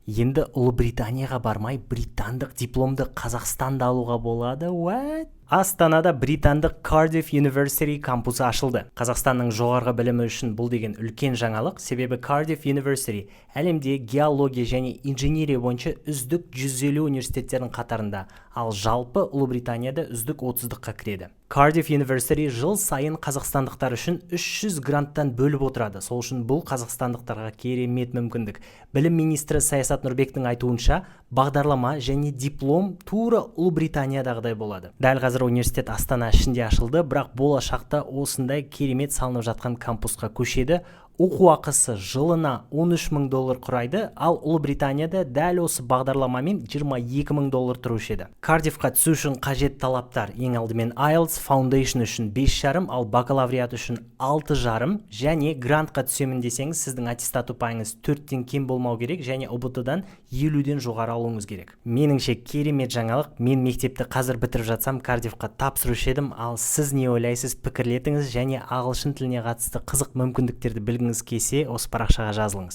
Енді Ұлыбританияға бармай британдық дипломды Қазақстанда алуға болады. What? Астанада британдық Cardiff University кампусы ашылды. Қазақстанның жоғарғы білімі үшін бұл деген үлкен жаңалық, себебі Cardiff University әлемде геология және инженерия бойынша үздік 150 университеттердің қатарында, ал жалпы Ұлыбританияда үздік 30-қа кіреді. Cardiff University жыл сайын қазақстандықтар үшін 300 гранттан бөліп отырады. Сол үшін бұл қазақстандықтарға керемет мүмкіндік. Білім министрі Саясат Нұрбектің айтуынша, бағдарлама және диплом тура Ұлыбританиядағыдай болады. Дәл қазір университет Астана ішінде ашылды, бірақ болашақта осындай керемет салынып жатқан кампусқа көшеді. Оқу ақысы жылына $13,000 құрайды, ал Ұлыбританияда дәл осы бағдарламамен $22,000 тұрушы еді. Кардифқа түсу үшін қажет талаптар: ең алдымен IELTS Foundation үшін 5,5, ал бакалавриат үшін 6,5, және грантқа түсемін десеңіз, сіздің аттестат ұпайыңыз 4-тен кем болмау керек, және ұбт-дан 50-ден жоғары алуыңыз керек. Меніңше керемет жаңалық. Мен мектепті қазір бітіріп жатсам, Кардифқа тапсырушы едім, ал сіз не ойлайсыз? Пікірлетіңіз, және ағылшын тіліне қатысты қызық мүмкіндіктерді білгіңіз келсе, осы парақшаға жазылыңыз.